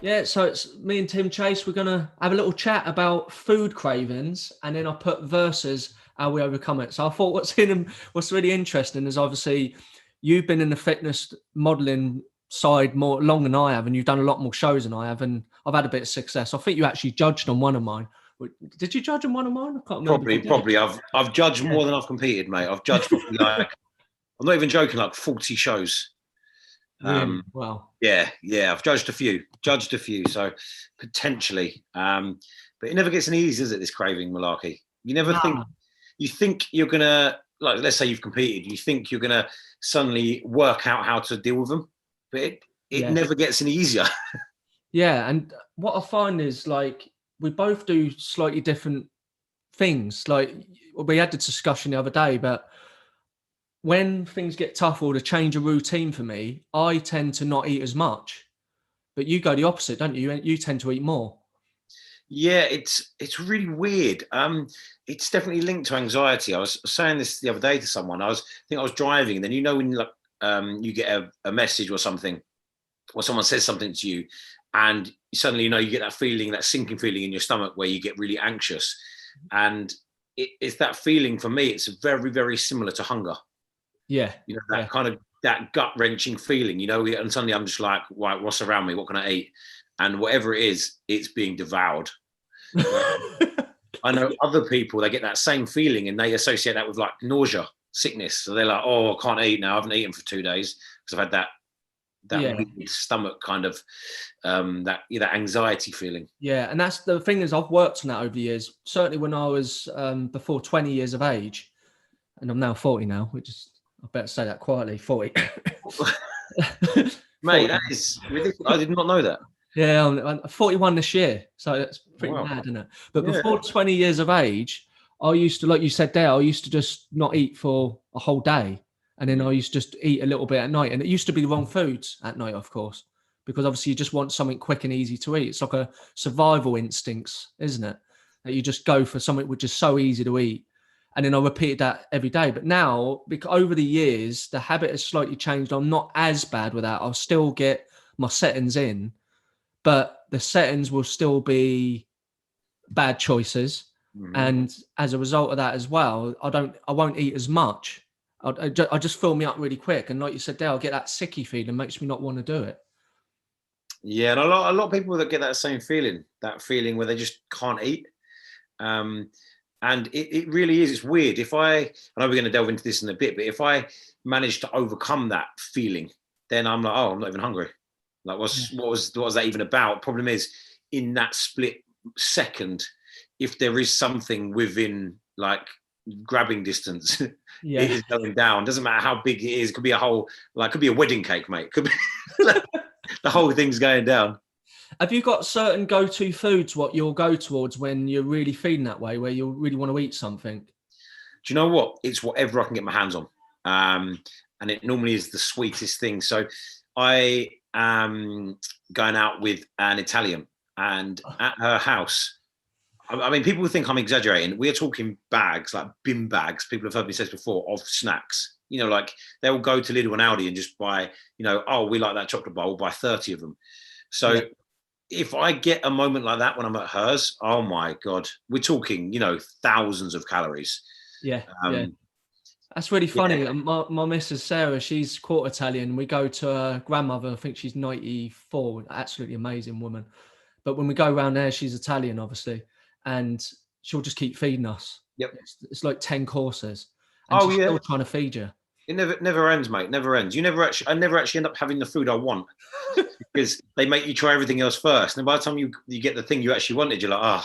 Yeah, so it's me and Tim Chase. We're gonna have a little chat about food cravings, and then I put versus how we overcome it. So I thought what's really interesting is obviously you've been in the fitness modeling side more long than I have, and you've done a lot more shows than I have, and I've had a bit of success. I think you actually judged on one of mine. Did you judge on one of mine? I can't remember. Probably. I've judged more than I've competed, mate. I've judged probably like I'm not even joking, like 40 shows. Really? Wow. Yeah. I've judged a few. So potentially, but it never gets any easier, does it? This craving malarkey. You never think. You think you're gonna like. Let's say you've competed. You think you're gonna suddenly work out how to deal with them, but it never gets any easier. Yeah, and what I find is like we both do slightly different things. Like we had the discussion the other day, but when things get tough or to change a routine for me, I tend to not eat as much. But you go the opposite, don't you? You tend to eat more. Yeah, it's really weird. It's definitely linked to anxiety. I was saying this the other day to someone. I think I was driving, and then when like you get a message or something, or someone says something to you, and suddenly you get that feeling, that sinking feeling in your stomach where you get really anxious, and it's that feeling for me. It's very, very similar to hunger. Yeah, that kind of that gut wrenching feeling. And suddenly I'm just like, right, what's around me? What can I eat? And whatever it is, it's being devoured. I know other people, they get that same feeling and they associate that with like nausea, sickness. So they're like, oh, I can't eat now. I haven't eaten for 2 days because I've had that weird stomach kind of that anxiety feeling. Yeah, and that's the thing is I've worked on that over the years. Certainly when I was before 20 years of age, and I'm now 40 now, which is, I better say that quietly, 40. Mate, that is ridiculous. I did not know that. Yeah, I'm 41 this year, so that's pretty mad, isn't it? But before 20 years of age, I used to, like you said there, I used to just not eat for a whole day. And then I used to just eat a little bit at night. And it used to be the wrong foods at night, of course, because obviously you just want something quick and easy to eat. It's like a survival instincts, isn't it? That you just go for something which is so easy to eat. And then I repeated that every day. But now, because over the years, the habit has slightly changed. I'm not as bad with that. I'll still get my settings in, but the settings will still be bad choices. Mm-hmm. And as a result of that as well, I won't eat as much. I just fill me up really quick. And like you said there, I'll get that sicky feeling, makes me not want to do it. Yeah, and a lot of people that get that same feeling, where they just can't eat. And it really is. It's weird. I know we're going to delve into this in a bit, but if I manage to overcome that feeling, then I'm like, oh, I'm not even hungry. Like, what was that even about? Problem is, in that split second, if there is something within like grabbing distance, it is going down. Doesn't matter how big it is. It could be could be a wedding cake, mate. Could be the whole thing's going down. Have you got certain go-to foods what you'll go towards when you're really feeling that way, where you really want to eat something? Do you know what? It's whatever I can get my hands on. And it normally is the sweetest thing. So I am going out with an Italian, and at her house, I mean, people think I'm exaggerating. We're talking bags, like bin bags. People have heard me say this before, of snacks. Like they'll go to Lidl and Aldi and just buy, oh, we like that chocolate bar, we'll buy 30 of them. So if I get a moment like that when I'm at hers, oh my God, we're talking, thousands of calories. Yeah. That's really funny. Yeah. My missus Sarah, she's quarter Italian. We go to her grandmother, I think she's 94, absolutely amazing woman. But when we go around there, she's Italian, obviously, and she'll just keep feeding us. Yep. It's like 10 courses. And she's still trying to feed you. It never ends, mate. Never ends. I never actually end up having the food I want because they make you try everything else first. And by the time you get the thing you actually wanted, you're like,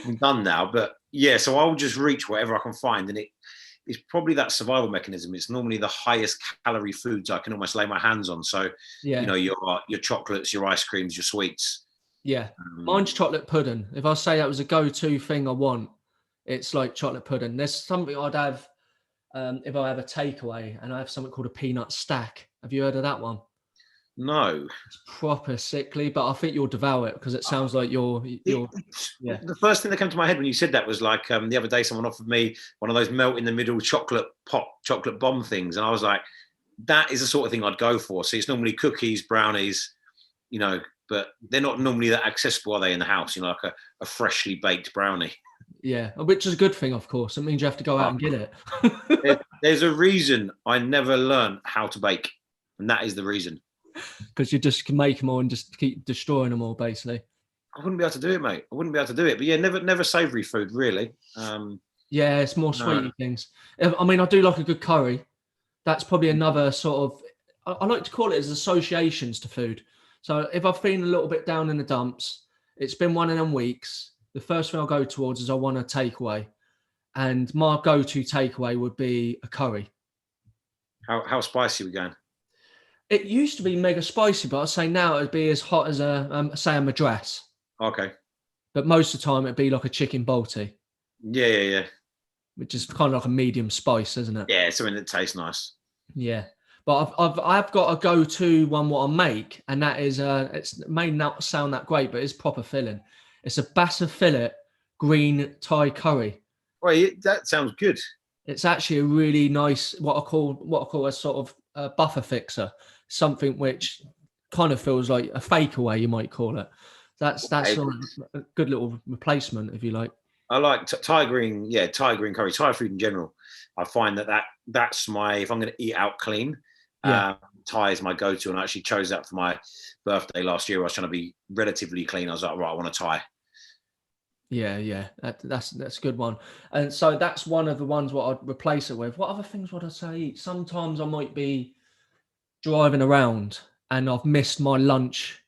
I'm done now. But yeah, so I'll just reach whatever I can find. And it's probably that survival mechanism. It's normally the highest calorie foods I can almost lay my hands on. So, your chocolates, your ice creams, your sweets. Yeah. Mine's chocolate pudding. If I say that was a go-to thing I want, it's like chocolate pudding. There's something I'd have if I have a takeaway, and I have something called a peanut stack. Have you heard of that one? No. It's proper sickly, but I think you'll devour it because it sounds like you're. The first thing that came to my head when you said that was like the other day someone offered me one of those melt in the middle chocolate bomb things, and I was like, that is the sort of thing I'd go for. So it's normally cookies, brownies, but they're not normally that accessible, are they, in the house? You know, like a freshly baked brownie. Yeah, which is a good thing, of course. It means you have to go out and get it. There's a reason I never learned how to bake, and that is the reason. Because you just can make them all and just keep destroying them all, basically. I wouldn't be able to do it, mate. I wouldn't be able to do it. But yeah, never savoury food, really. Yeah, it's more sweety things. I mean, I do like a good curry. That's probably another sort of, I like to call it as associations to food. So if I've been a little bit down in the dumps, it's been one of them weeks, the first thing I'll go towards is I want a takeaway. And my go-to takeaway would be a curry. How spicy are we going? It used to be mega spicy, but I'd say now it'd be as hot as say a madras. Okay. But most of the time it'd be like a chicken balti. Yeah. Which is kind of like a medium spice, isn't it? Yeah, something that tastes nice. Yeah. But I've got a go-to one what I make, and that is it may not sound that great, but it's proper filling. It's a bassa fillet green Thai curry. Well, that sounds good. It's actually a really nice what I call a sort of a buffer fixer, something which kind of feels like a fake away, you might call it. That's sort of a good little replacement, if you like. I like Thai green curry, Thai food in general. I find that's my, if I'm going to eat out clean, Thai is my go-to, and I actually chose that for my birthday last year. I was trying to be relatively clean. I was like, right, I want a Thai. Yeah, that's a good one. And so that's one of the ones what I'd replace it with. What other things would I say? Sometimes I might be driving around and I've missed my lunch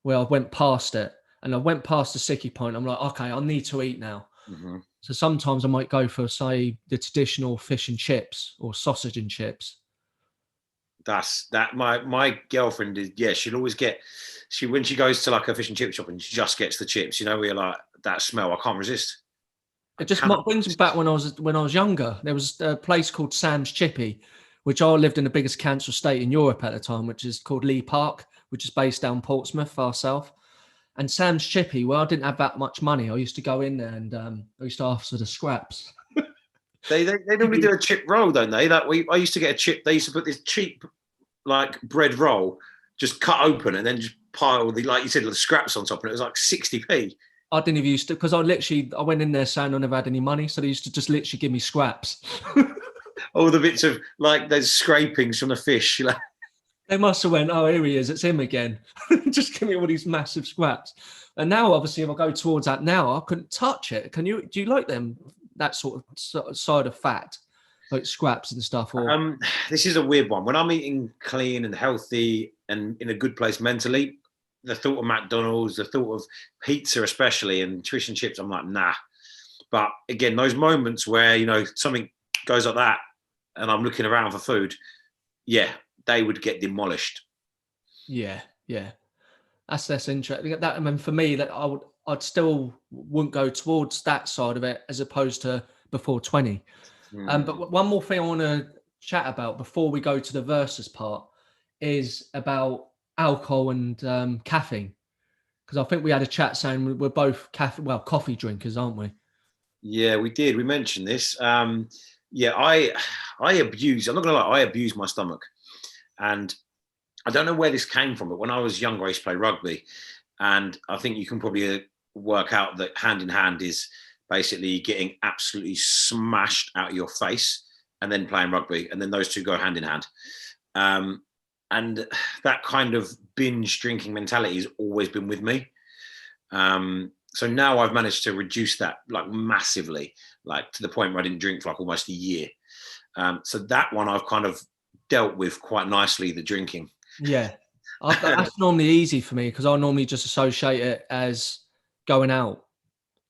where I went past it, and I went past the sicky point. I'm like, okay, I need to eat now. Mm-hmm. So sometimes I might go for, say, the traditional fish and chips or sausage and chips. My girlfriend is, she'll always get, when she goes to like a fish and chip shop and she just gets the chips, you know, we're like, that smell, I can't resist. It just brings me back when I was younger. There was a place called Sam's Chippy, which I lived in the biggest council estate in Europe at the time, which is called Lee Park, which is based down Portsmouth, far south. And Sam's Chippy, well, I didn't have that much money. I used to go in there and I used to ask for the scraps. They normally do a chip roll, don't they? I used to get a chip. They used to put this cheap like bread roll, just cut open and then just pile like you said, the scraps on top, and it was like 60p. I didn't even used to, because I went in there saying I never had any money, so they used to just literally give me scraps. All the bits of like those scrapings from the fish. Like. They must have went, oh, here he is, it's him again. Just give me all these massive scraps. And now, obviously, if I go towards that now, I couldn't touch it. Do you like them? That sort of side of fat, like scraps and stuff? Or this is a weird one. When I'm eating clean and healthy and in a good place mentally, the thought of McDonald's, the thought of pizza especially, and fish and chips, I'm like, nah. But again, those moments where, you know, something goes like that and I'm looking around for food, they would get demolished. Yeah. That's interesting. That, I mean, for me, that I'd still wouldn't go towards that side of it as opposed to before 20. But one more thing I want to chat about before we go to the versus part is about alcohol and caffeine, because I think we had a chat saying we're both coffee drinkers, aren't we? Yeah, we did. We mentioned this. I abuse. I'm not gonna lie. I abuse my stomach, and I don't know where this came from, but when I was younger, I used to play rugby, and I think you can probably work out that hand in hand is basically getting absolutely smashed out of your face and then playing rugby, and then those two go hand in hand. And that kind of binge drinking mentality has always been with me. So now I've managed to reduce that like massively, like to the point where I didn't drink for like almost a year. So that one I've kind of dealt with quite nicely, the drinking. Yeah, that's normally easy for me because I normally just associate it as going out.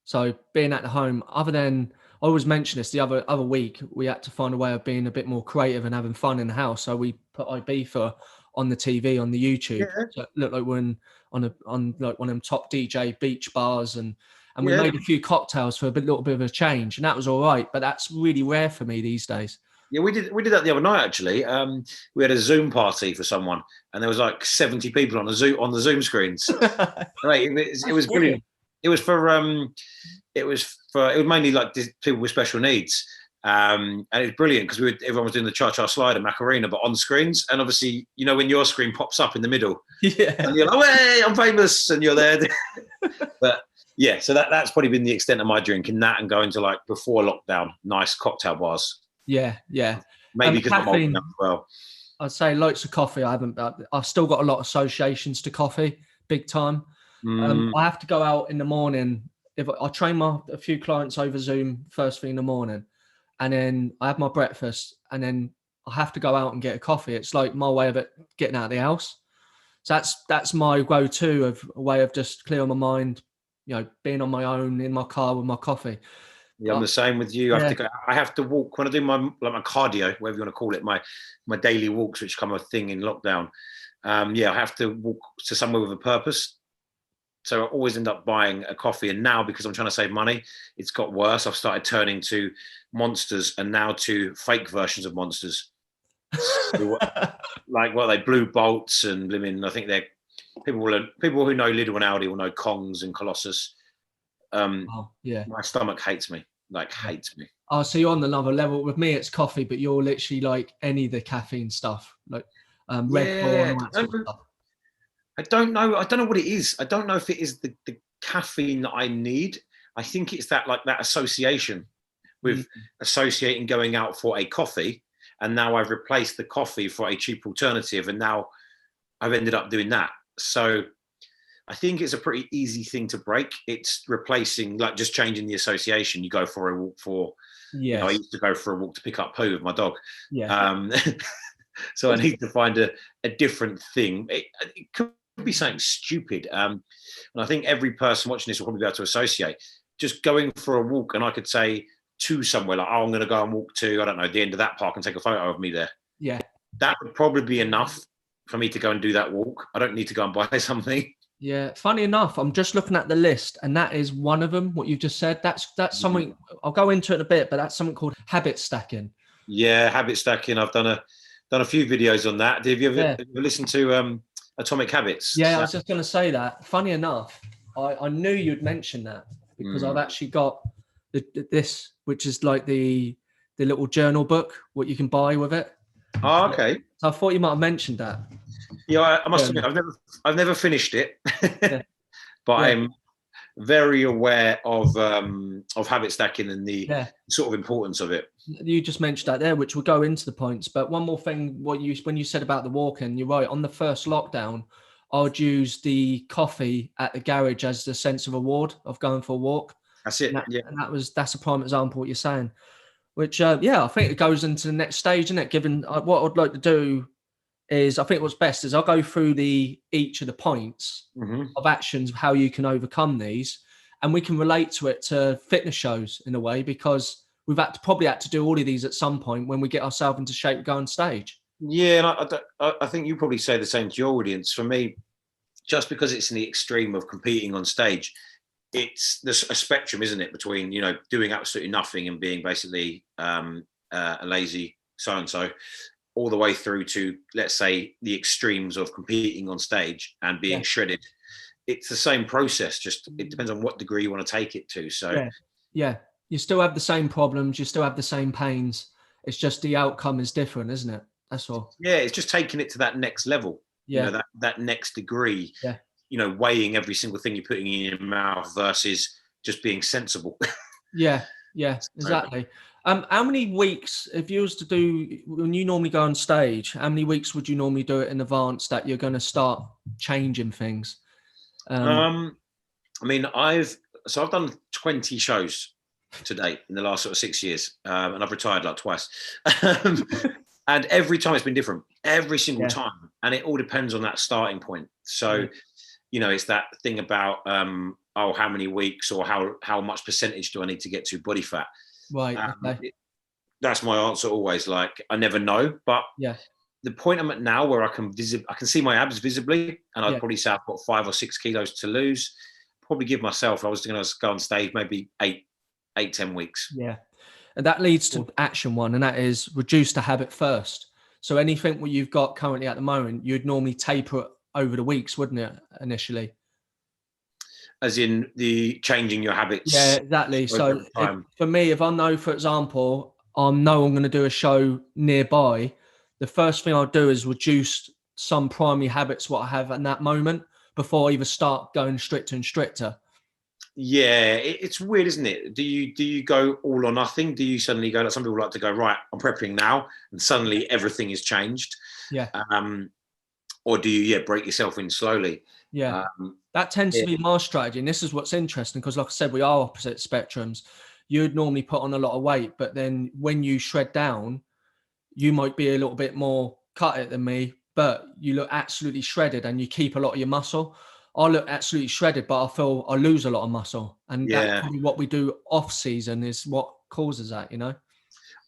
So being at the home, other than, I always mention this, the other week, we had to find a way of being a bit more creative and having fun in the house. So we put Ibiza on the TV, on the YouTube. Yeah. So it looked like we're on like one of them top DJ beach bars, and we made a few cocktails for a little bit of a change, and that was all right. But that's really rare for me these days. Yeah, we did that the other night actually. We had a Zoom party for someone, and there was like 70 people on the Zoom screens. Right, it was brilliant. It was mainly like people with special needs, And it's brilliant because everyone was doing the cha-cha slide and Macarena, but on screens. And obviously, you know, when your screen pops up in the middle, and you're like, hey, I'm famous, and you're there. But yeah, so that's probably been the extent of my drinking, that and going to like before lockdown, nice cocktail bars. Yeah. Maybe because I'm old enough as well. I'd say loads of coffee. I've still got a lot of associations to coffee, big time. I have to go out in the morning. If I train a few clients over Zoom first thing in the morning, and then I have my breakfast, and then I have to go out and get a coffee. It's like my way of getting out of the house. So that's my go-to of a way of just clearing my mind, you know, being on my own in my car with my coffee. Yeah, I'm the same with you. I have to walk when I do my cardio, whatever you want to call it, my daily walks, which become a thing in lockdown. I have to walk to somewhere with a purpose. So I always end up buying a coffee. And now, because I'm trying to save money, it's got worse. I've started turning to Monsters and now to fake versions of Monsters. So like what are they, Blue Bolts and I think they're people who know Lidl and Aldi will know Kongs and Colossus. My stomach hates me. Hates me. Oh, so you're on another level. With me, it's coffee, but you're literally like any of the caffeine stuff, like Red Bull and all that sort of stuff. I don't know what it is. I don't know if it is the caffeine that I need. I think it's that association with associating going out for a coffee, and now I've replaced the coffee for a cheap alternative, and now I've ended up doing that. So I think it's a pretty easy thing to break. It's replacing, like, just changing the association. You go for a walk for, I used to go for a walk to pick up poo with my dog. So I need to find a different thing. It could be something stupid. And I think every person watching this will probably be able to associate. Just going for a walk, and I could say to somewhere like, I'm going to go and walk to, I don't know, the end of that park and take a photo of me there. Yeah. That would probably be enough for me to go and do that walk. I don't need to go and buy something. Yeah, funny enough, I'm just looking at the list, and that is one of them. What you've just said, that's something. I'll go into it in a bit, but that's something called habit stacking. Yeah, habit stacking. I've done a few videos on that. Have you ever listened to Atomic Habits? Yeah, I was just going to say that. Funny enough, I knew you'd mention that because I've actually got this, which is like the little journal book, what you can buy with it. Oh, okay. So I thought you might have mentioned that. Yeah, I must admit, I've never finished it, but I'm very aware of habit stacking and the sort of importance of it. You just mentioned that there, which will go into the points. But one more thing, when you said about the walking, you're right. On the first lockdown, I'd use the coffee at the garage as the sense of reward of going for a walk. That's it. And that's a prime example of what you're saying. Which I think it goes into the next stage, isn't it? Given what I'd like to do is, I think what's best is I'll go through each of the points of actions of how you can overcome these, and we can relate to it to fitness shows in a way, because we've probably had to do all of these at some point when we get ourselves into shape to go on stage. Yeah, and I think you probably say the same to your audience. For me, just because it's in the extreme of competing on stage, there's a spectrum, isn't it, between doing absolutely nothing and being basically a lazy so-and-so, all the way through to, let's say, the extremes of competing on stage and being shredded. It's the same process, just it depends on what degree you want to take it to. So you still have the same problems, you still have the same pains, it's just the outcome is different, isn't it? That's all. Yeah, it's just taking it to that next level, that next degree, weighing every single thing you're putting in your mouth versus just being sensible. Yeah, exactly. How many weeks, if you was to do, when you normally go on stage, how many weeks would you normally do it in advance that you're going to start changing things? I mean, I've done 20 shows to date in the last sort of 6 years, and I've retired like twice. And every time it's been different, every single time. And it all depends on that starting point. So, it's that thing about, how many weeks or how much percentage do I need to get to body fat? Right. That's my answer always. Like, I never know, but the point I'm at now where I can see my abs visibly, and I'd probably say I've got 5 or 6 kilos to lose. Probably give myself, I was going to go on stage maybe 8-10 weeks. Yeah. And that leads to action one, and that is reduce the habit first. So anything what you've got currently at the moment, you'd normally taper it over the weeks, wouldn't it, initially? As in the changing your habits. Yeah, exactly. So for me, if I know, for example, know I'm going to do a show nearby, the first thing I'll do is reduce some primary habits what I have at that moment before I even start going stricter and stricter. Yeah, it's weird, isn't it? Do you go all or nothing? Do you suddenly go, like some people like to go, right, I'm prepping now, and suddenly everything is changed? Yeah. Or do you, break yourself in slowly? Yeah. That tends to be my strategy. And this is what's interesting because, like I said, we are opposite spectrums. You'd normally put on a lot of weight, but then when you shred down, you might be a little bit more cut it than me, but you look absolutely shredded and you keep a lot of your muscle. I look absolutely shredded, but I feel I lose a lot of muscle. And that's probably what we do off season is what causes that, you know?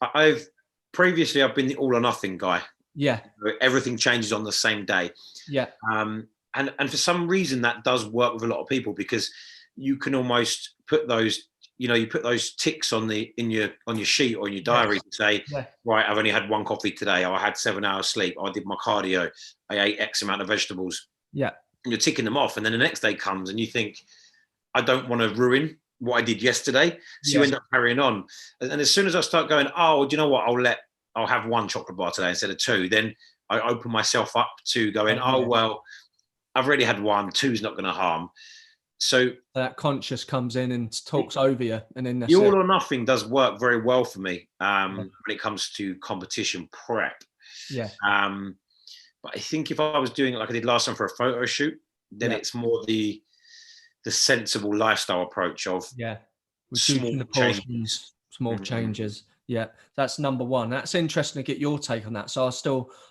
I've been the all or nothing guy. Yeah. Everything changes on the same day. Yeah. And for some reason that does work with a lot of people because you can almost put those, you put those ticks on your sheet or in your diary to say, right, I've only had one coffee today. I had 7 hours sleep. I did my cardio. I ate X amount of vegetables. Yeah. And you're ticking them off. And then the next day comes and you think, I don't want to ruin what I did yesterday. So you end up carrying on. And as soon as I start going, oh, do you know what? I'll have one chocolate bar today instead of two. Then I open myself up to going, well, I've already had one. Two's not going to harm. So that conscious comes in and talks over you. And then the all or nothing does work very well for me when it comes to competition prep. Yeah. But I think if I was doing it like I did last time for a photo shoot, then it's more the sensible lifestyle approach of reducing the portions, small changes. Yeah, that's number one. That's interesting to get your take on that. So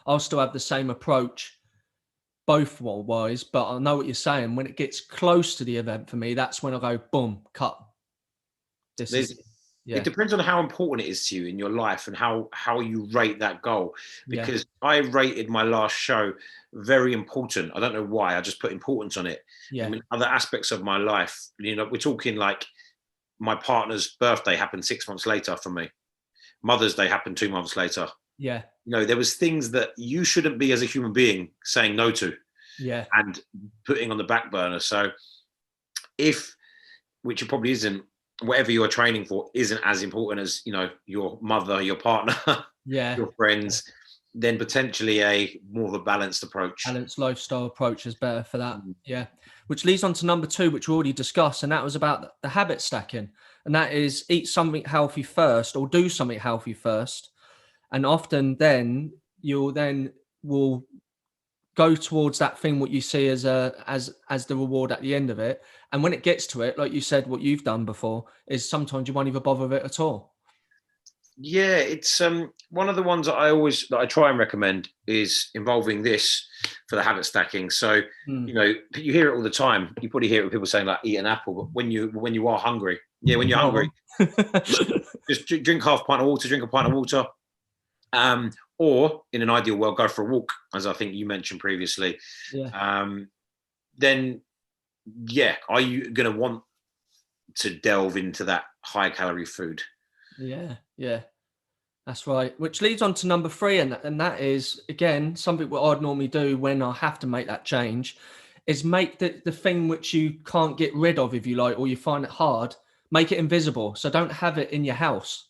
I'll still have the same approach, both wise. But I know what you're saying. When it gets close to the event for me, that's when I go boom, cut. It depends on how important it is to you in your life and how you rate that goal. Because I rated my last show very important. I don't know why. I just put importance on it. Yeah. I mean, other aspects of my life, we're talking like my partner's birthday happened 6 months later for me. Mother's Day happened 2 months later. Yeah. There was things that you shouldn't be as a human being saying no to. Yeah. And putting on the back burner. So which it probably isn't, whatever you're training for isn't as important as, your mother, your partner, your friends, then potentially a more of a balanced approach. Balanced lifestyle approach is better for that. Yeah. Which leads on to number 2, which we already discussed. And that was about the habit stacking. And that is eat something healthy first or do something healthy first. And often then will go towards that thing what you see as the reward at the end of it. And when it gets to it, like you said, what you've done before is sometimes you won't even bother with it at all. Yeah, it's one of the ones that I try and recommend is involving this for the habit stacking. So you hear it all the time. You probably hear it with people saying like eat an apple, but when you are hungry, when you're hungry, just drink half a pint of water, drink a pint of water. Or in an ideal world, go for a walk, as I think you mentioned previously. Yeah. Then, are you going to want to delve into that high calorie food? Yeah, that's right. Which leads on to number 3, and that is again something what I'd normally do when I have to make that change, is make the thing which you can't get rid of, if you like, or you find it hard, make it invisible. So don't have it in your house.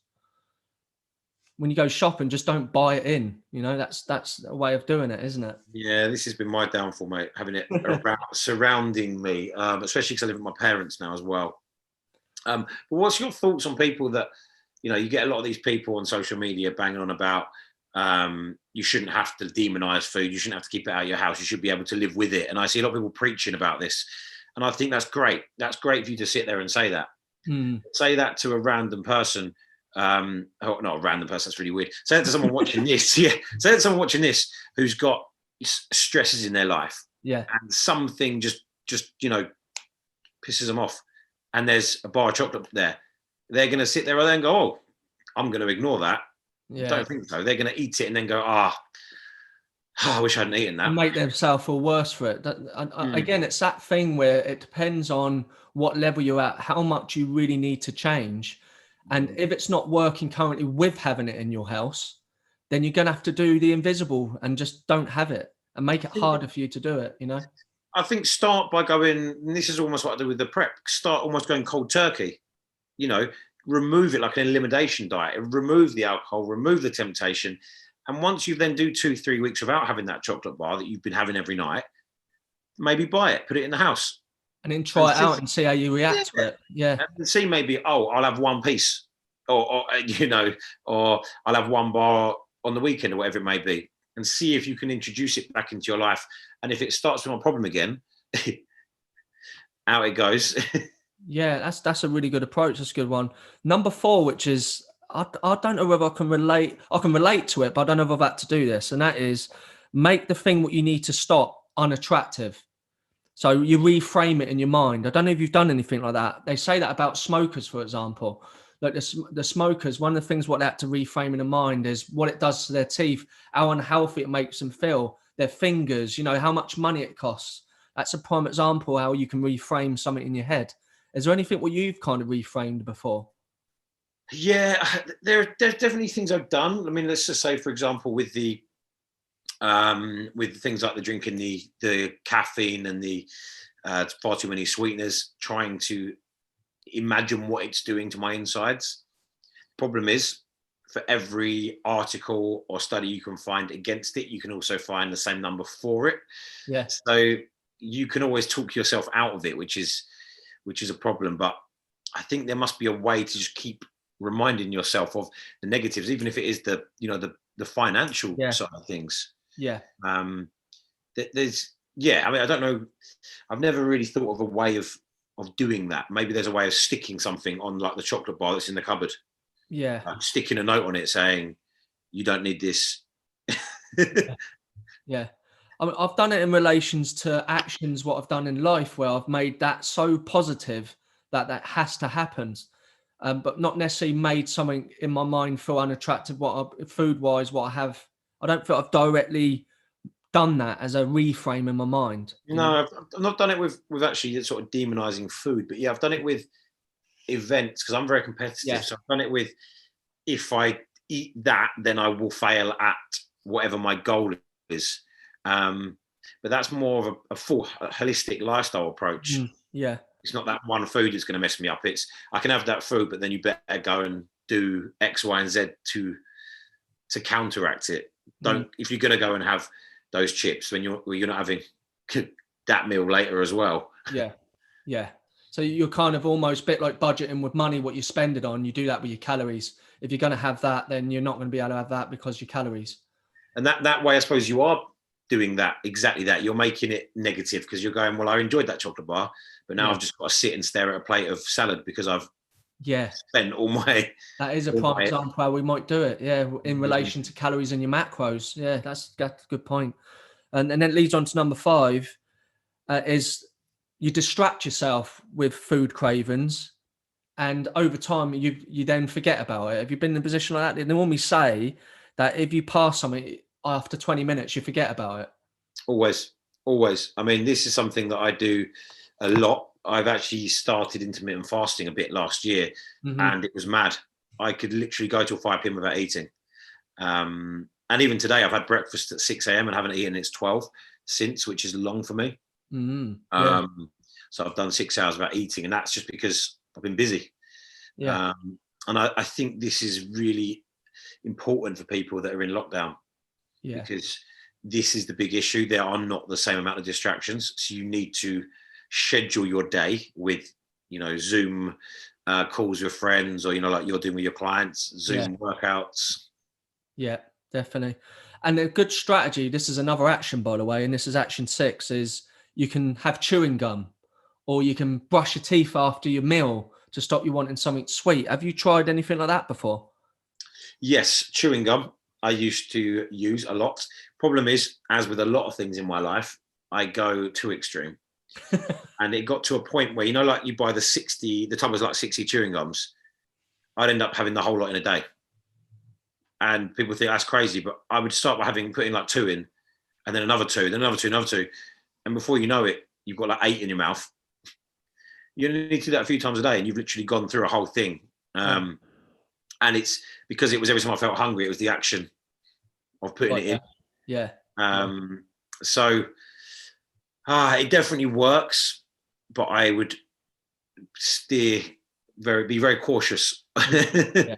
When you go shopping, just don't buy it in. That's a way of doing it, isn't it? Yeah, this has been my downfall, mate. Having it surrounding me, especially because I live with my parents now as well. But what's your thoughts on people that, you get a lot of these people on social media banging on about you shouldn't have to demonize food, you shouldn't have to keep it out of your house, you should be able to live with it. And I see a lot of people preaching about this, and I think that's great. That's great for you to sit there and say that. Say that to a random person. Not a random person, that's really weird. Say it to someone watching this. Say it to someone watching this who's got stresses in their life. Yeah. And something just pisses them off. And there's a bar of chocolate there. They're going to sit there and then go, oh, I'm going to ignore that. Yeah. I don't think so. They're going to eat it and then go, I wish I hadn't eaten that. And make themselves feel worse for it. Again, it's that thing where it depends on what level you're at, how much you really need to change. And if it's not working currently with having it in your house, then you're going to have to do the invisible and just don't have it and make it harder for you to do it, I think start by going, and this is almost what I do with the prep, start almost going cold turkey. remove it like an elimination diet. Remove the alcohol, remove the temptation. And once you then do 2-3 weeks without having that chocolate bar that you've been having every night, maybe buy it, put it in the house. And then try it out and see how you react to it. Yeah. And see maybe, oh, I'll have one piece or I'll have one bar on the weekend or whatever it may be, and see if you can introduce it back into your life. And if it starts to become a problem again, out it goes. Yeah, that's a really good approach. That's a good one. Number 4, which is, I don't know whether I can relate to it, but I don't know if I've had to do this. And that is, make the thing what you need to stop unattractive. So you reframe it in your mind. I don't know if you've done anything like that. They say that about smokers, for example. Like the smokers, one of the things what they have to reframe in the mind is what it does to their teeth, how unhealthy it makes them feel, their fingers, how much money it costs. That's a prime example how you can reframe something in your head. Is there anything what you've kind of reframed before? Yeah, there's definitely things I've done. I mean, let's just say, for example, with things like the drinking the caffeine and the far too many sweeteners, trying to imagine what it's doing to my insides. Problem is, for every article or study you can find against it, you can also find the same number for it. Yeah. So you can always talk yourself out of it, which is a problem. But I think there must be a way to just keep reminding yourself of the negatives, even if it is the financial side of things. Yeah. I mean, I don't know. I've never really thought of a way of doing that. Maybe there's a way of sticking something on, like the chocolate bar that's in the cupboard. Yeah. Like sticking a note on it saying, you don't need this. Yeah. I mean, I've done it in relations to actions, what I've done in life, where I've made that so positive that has to happen. But not necessarily made something in my mind feel unattractive, food-wise, what I have. I don't feel I've directly done that as a reframe in my mind. No, I've not done it with actually sort of demonizing food, but yeah, I've done it with events because I'm very competitive. Yeah. So I've done it with, if I eat that, then I will fail at whatever my goal is. But that's more of a full holistic lifestyle approach. Yeah. It's not that one food that's going to mess me up. It's, I can have that food, but then you better go and do X, Y, and Z to counteract it. Don't, if you're going to go and have those chips, when you're not having that meal later as well. Yeah. So you're kind of almost a bit like budgeting with money, what you spend it on. You do that with your calories. If you're going to have that, then you're not going to be able to have that because your calories. And that way, I suppose you are doing that, exactly that. You're making it negative because you're going, well, I enjoyed that chocolate bar, but now I've just got to sit and stare at a plate of salad because I've spent all my... That is a prime example how we might do it, in relation to calories and your macros. Yeah, that's a good point. And then it leads on to number 5, is you distract yourself with food cravings, and over time you then forget about it. Have you been in a position like that? They normally say that if you pass something after 20 minutes, you forget about it. Always. I mean, this is something that I do a lot. I've actually started intermittent fasting a bit last year, and it was mad. I could literally go till 5 p.m. without eating. And even today, I've had breakfast at 6 a.m. and haven't eaten. It's 12 since, which is long for me. So I've done 6 hours without eating, and that's just because I've been busy. And I think this is really important for people that are in lockdown, because this is the big issue. There are not the same amount of distractions, so you need to schedule your day with, Zoom calls with friends, or like you're doing with your clients, Zoom workouts. Yeah, definitely. And a good strategy, this is another action, by the way, and this is action 6, is you can have chewing gum, or you can brush your teeth after your meal to stop you wanting something sweet. Have you tried anything like that before? Yes, chewing gum I used to use a lot. Problem is, as with a lot of things in my life, I go too extreme. And it got to a point where, like you buy the tub was like 60 chewing gums. I'd end up having the whole lot in a day. And people think that's crazy, but I would start by putting like 2 in, and then another 2, then another 2, another 2. And before you know it, you've got like 8 in your mouth. You only need to do that a few times a day, and you've literally gone through a whole thing. And it's because it was every time I felt hungry, it was the action of putting it in. Yeah. So it definitely works, but I would steer be very cautious. Yeah.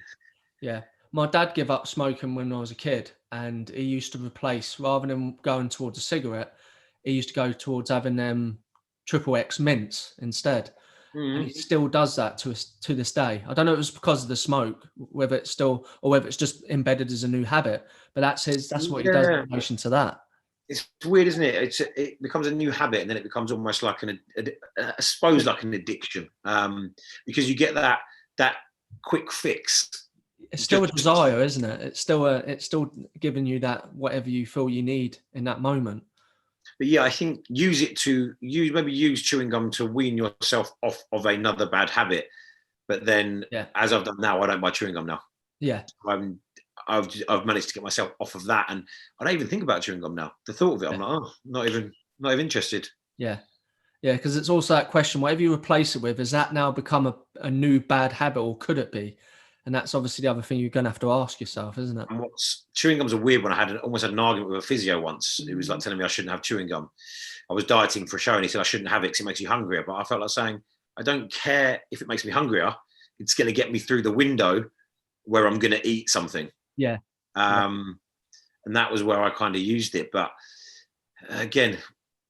Yeah. My dad gave up smoking when I was a kid, and he used to replace, rather than going towards a cigarette, he used to go towards having them triple X mints instead. And he still does that to this day. I don't know if it was because of the smoke, whether it's still, or whether it's just embedded as a new habit, but that's what he does in relation to that. It's weird, isn't it? It becomes a new habit, and then it becomes almost like I suppose like an addiction, because you get that quick fix. It's still a desire, isn't it? It's still giving you that whatever you feel you need in that moment. But yeah, I think use chewing gum to wean yourself off of another bad habit. But then, as I've done now, I don't buy chewing gum now. Yeah, I've managed to get myself off of that, and I don't even think about chewing gum now. The thought of it, I'm like, oh, not even interested. Yeah, because it's also that question: whatever you replace it with, has that now become a new bad habit, or could it be? And that's obviously the other thing you're going to have to ask yourself, isn't it? And chewing gum's a weird one. I almost had an argument with a physio once. It was like telling me I shouldn't have chewing gum. I was dieting for a show, and he said I shouldn't have it because it makes you hungrier. But I felt like saying, I don't care if it makes me hungrier. It's going to get me through the window where I'm going to eat something. Yeah. And that was where I kind of used it. But again,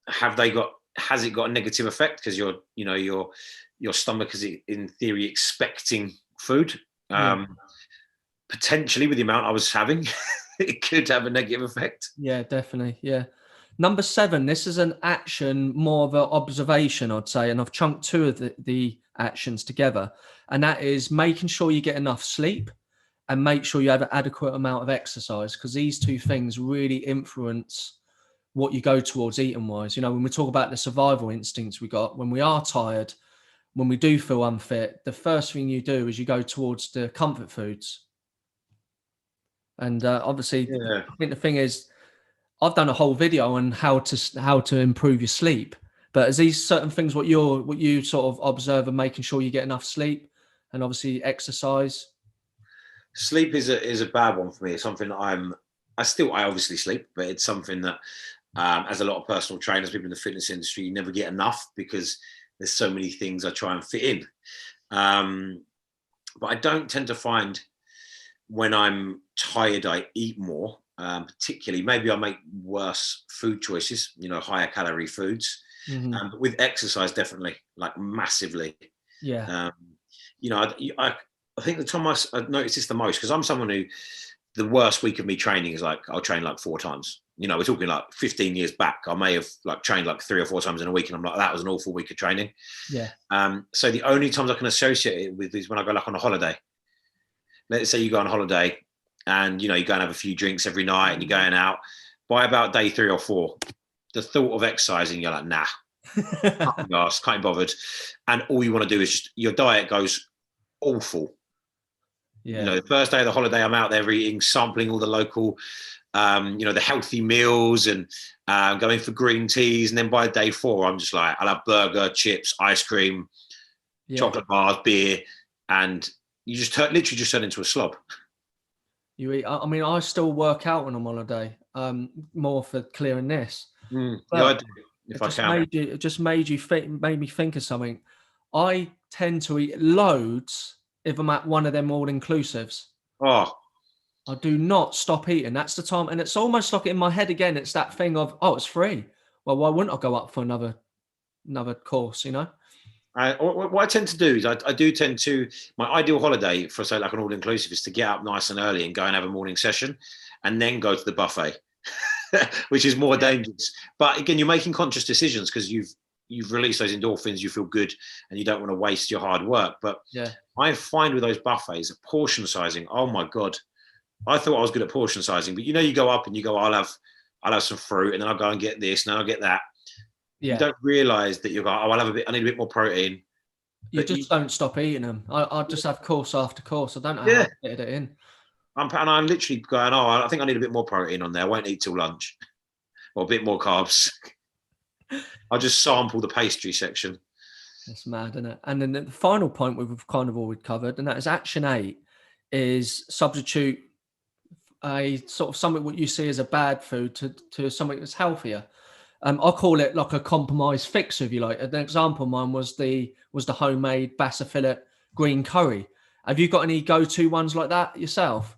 has it got a negative effect because your stomach is in theory expecting food? Potentially with the amount I was having, it could have a negative effect. Yeah, definitely. Yeah. Number 7, this is an action, more of an observation, I'd say. And I've chunked 2 of the actions together. And that is making sure you get enough sleep and make sure you have an adequate amount of exercise, because these 2 things really influence what you go towards eating wise. When we talk about the survival instincts we got, when we are tired, when we do feel unfit, the first thing you do is you go towards the comfort foods. And obviously, I think the thing is, I've done a whole video on how to improve your sleep. But is these certain things what you sort of observe and making sure you get enough sleep, and obviously exercise? Sleep is a bad one for me. It's something that I obviously sleep, but it's something that, as a lot of personal trainers, people in the fitness industry, you never get enough because there's so many things I try and fit in. But I don't tend to find when I'm tired, I eat more. Particularly, maybe I make worse food choices, higher calorie foods. But with exercise, definitely, like massively. Yeah. I think the time I noticed this the most, because I'm someone who, the worst week of me training is like, I'll train like 4 times. We're talking like 15 years back. I may have like trained like 3 or 4 times in a week, and I'm like, that was an awful week of training. Yeah. So the only times I can associate it with is when I go like on a holiday. Let's say you go on holiday and, you go and have a few drinks every night and you're going out. By about day 3 or 4, the thought of exercising, you're like, nah, can't be bothered. And all you want to do is just, your diet goes awful. Yeah. The first day of the holiday, I'm out there eating, sampling all the local, the healthy meals and going for green teas. And then by day 4, I'm just like, I'll have burger, chips, ice cream, chocolate bars, beer. And you just literally just turn into a slob. You eat. I mean, I still work out when I'm on holiday, more for clearing this. Yeah, I do. If I can. It just made me think of something. I tend to eat loads if I'm at one of them all-inclusives. Oh. I do not stop eating. That's the time. And it's almost like in my head again, it's that thing of, oh, it's free. Well, why wouldn't I go up for another course, What I tend to do is I do tend to, my ideal holiday for, say, like an all-inclusive is to get up nice and early and go and have a morning session and then go to the buffet, which is more dangerous. But again, you're making conscious decisions because you've released those endorphins, you feel good, and you don't want to waste your hard work. But I find with those buffets, portion sizing, oh my God, I thought I was good at portion sizing, but you go up and you go, I'll have some fruit, and then I'll go and get this, and then I'll get that. Yeah. You don't realize that you're going, oh, I need a bit more protein. You just don't stop eating them. I just have course after course. I don't know how to get it in. I'm literally going, oh, I think I need a bit more protein on there. I won't eat till lunch, or a bit more carbs. I'll just sample the pastry section. That's mad, isn't it? And then the final point we've kind of already covered, and that is action 8, is substitute a sort of something what you see as a bad food to something that's healthier. I call it like a compromise fix, if you like. An example of mine was the homemade bassa fillet green curry. Have you got any go-to ones like that yourself?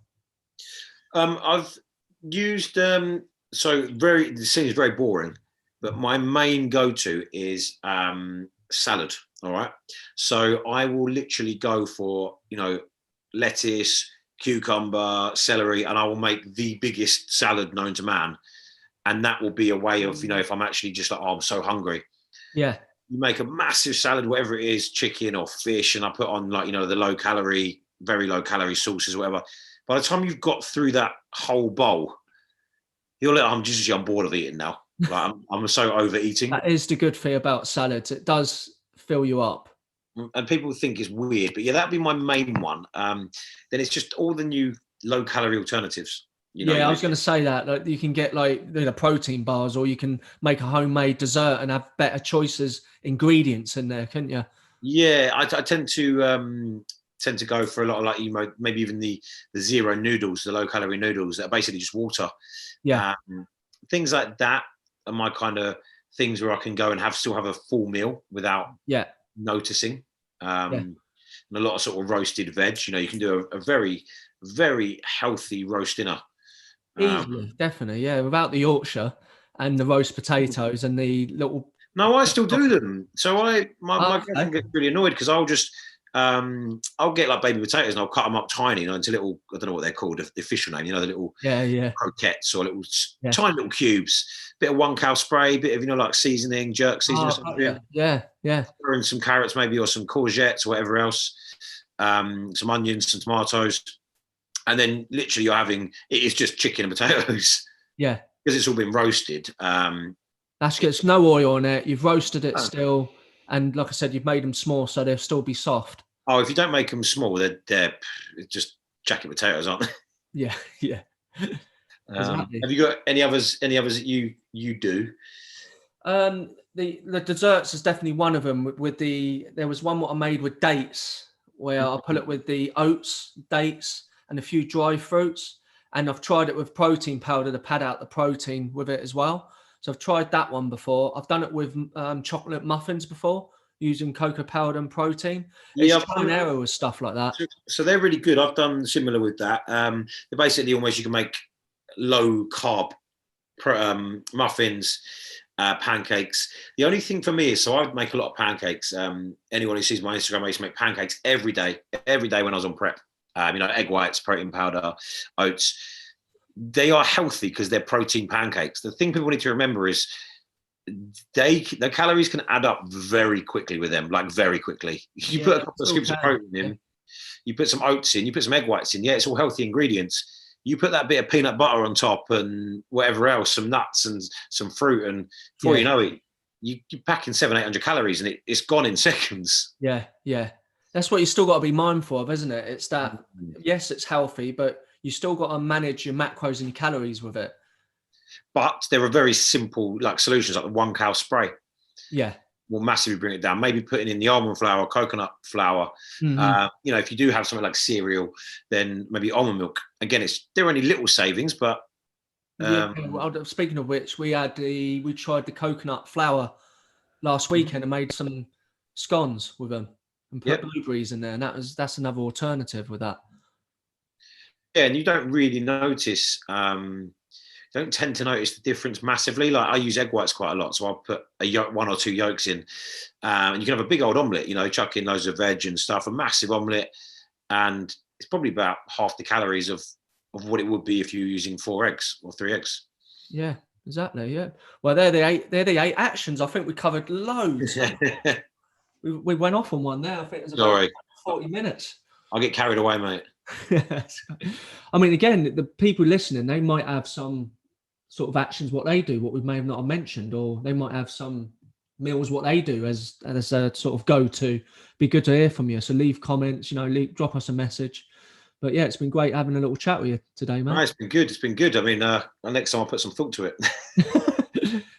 I've used this seems very boring, but my main go-to is salad. All right, so I will literally go for lettuce, cucumber, celery, and I will make the biggest salad known to man. And that will be a way of, if I'm actually just like, oh, I'm so hungry. Yeah. You make a massive salad, whatever it is, chicken or fish, and I put on like, the low calorie, very low calorie sauces or whatever. By the time you've got through that whole bowl, I'm bored of eating now. Like I'm so overeating. That is the good thing about salads. It does fill you up. And people think it's weird, but yeah, that'd be my main one. Then it's just all the new low calorie alternatives. I was going to say that. Like, you can get protein bars, or you can make a homemade dessert and have better choices, ingredients in there, can't you? Yeah, I tend to go for a lot of like maybe even the zero noodles, the low calorie noodles that are basically just water. Yeah, things like that are my kind of things where I can go and still have a full meal without noticing. And a lot of sort of roasted veg. You can do a very, very healthy roast dinner. Easily, definitely, yeah. Without the Yorkshire and the roast potatoes and the little. No, I still do them. So my girlfriend gets really annoyed because I'll just I'll get like baby potatoes and I'll cut them up tiny, into little, I don't know what they're called, the official name, the little croquettes or little tiny little cubes. Bit of 1 cow spray, bit of like seasoning, jerk seasoning or something. Yeah. And some carrots maybe, or some courgettes or whatever else. Some onions, some tomatoes. And then literally it's just chicken and potatoes. Yeah. Because it's all been roasted. That's good. It's no oil on it. You've roasted it still. And like I said, you've made them small, so they'll still be soft. Oh, if you don't make them small, they're just jacket potatoes, aren't they? Yeah. Exactly. Have you got any others that you do? The desserts is definitely one of them. There was one what I made with dates, where I put it with the oats, dates, and a few dry fruits. And I've tried it with protein powder to pad out the protein with it as well. So I've tried that one before. I've done it with chocolate muffins before, using cocoa powder and protein. It's trial and error with stuff like that. So they're really good. I've done similar with that. They're basically almost, you can make low carb muffins, pancakes. The only thing for me is, so I would make a lot of pancakes. Anyone who sees my Instagram, I used to make pancakes every day when I was on prep. Egg whites, protein powder, oats. They are healthy because they're protein pancakes. The thing people need to remember is the calories can add up very quickly with them, like very quickly. You put a couple of scoops of protein in, you put some oats in, you put some egg whites in. Yeah, it's all healthy ingredients. You put that bit of peanut butter on top and whatever else, some nuts and some fruit, and before you know it, you're packing 700-800 calories, and it's gone in seconds. Yeah. That's what you still got to be mindful of, isn't it? It's that, yes, it's healthy, but you still got to manage your macros and your calories with it. But there are very simple solutions, like the 1 cow spray. Yeah. Will massively bring it down. Maybe putting in the almond flour, coconut flour. Mm-hmm. If you do have something like cereal, then maybe almond milk. Again, they're only little savings, but speaking of which, we tried the coconut flour last weekend and made some scones with them and put blueberries in there, and that's another alternative with that. Yeah, and you don't really notice. Don't tend to notice the difference massively. Like, I use egg whites quite a lot, so I'll put one or two yolks in, and you can have a big old omelette. Chuck in loads of veg and stuff, a massive omelette, and it's probably about half the calories of what it would be if you're using 4 eggs or 3 eggs. Yeah, exactly. Yeah. Well, they're the 8 actions. I think we covered loads. we went off on one there. I think it was about 40 minutes. I'll get carried away, mate. I mean, again, the people listening, they might have some sort of actions what they do, what we may have not mentioned, or they might have some meals what they do as a sort of go-to. Be good to hear from you. So leave comments, drop us a message. But yeah, it's been great having a little chat with you today, man. No, it's been good. It's been good. I mean, next time I'll put some thought to it.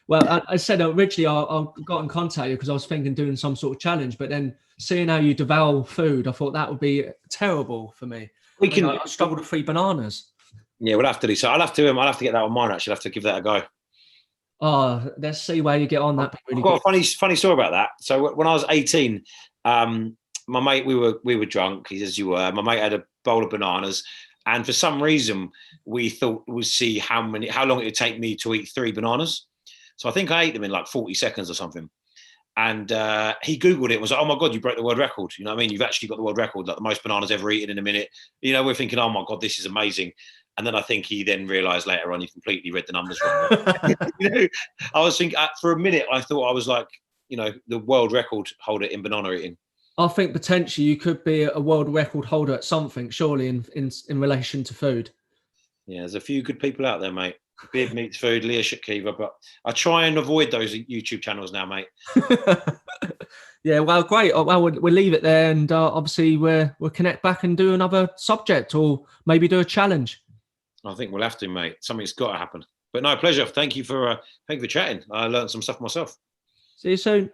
Well, I said originally I got in contact with you because I was thinking doing some sort of challenge, but then seeing how you devour food, I thought that would be terrible for me. I struggle to free bananas. Yeah, we'll have to do so. I'll have to get that on mine. Actually, I'll have to give that a go. Oh, let's see where you get on that. I've got a funny story about that. So when I was 18, my mate, we were drunk, as you were. My mate had a bowl of bananas, and for some reason, we thought we'd see how long it would take me to eat 3 bananas. So I think I ate them in like 40 seconds or something. And he Googled it and was like, oh my God, you broke the world record. You know what I mean? You've actually got the world record, like the most bananas ever eaten in a minute. You know, we're thinking, oh my God, this is amazing. And then I think he then realized later on he completely read the numbers wrong. You know, I was thinking, for a minute, I thought I was like, you know, the world record holder in banana eating. I think potentially you could be a world record holder at something, surely, in relation to food. Yeah, there's a few good people out there, mate. Beard Meats Food, Leah Shakiva, but I try and avoid those YouTube channels now, mate. Yeah, well, great. Well, we'll leave it there, and obviously we'll connect back and do another subject, or maybe do a challenge. I think we'll have to, mate. Something's got to happen. But no, pleasure. Thank you for chatting. I learned some stuff myself. See you soon.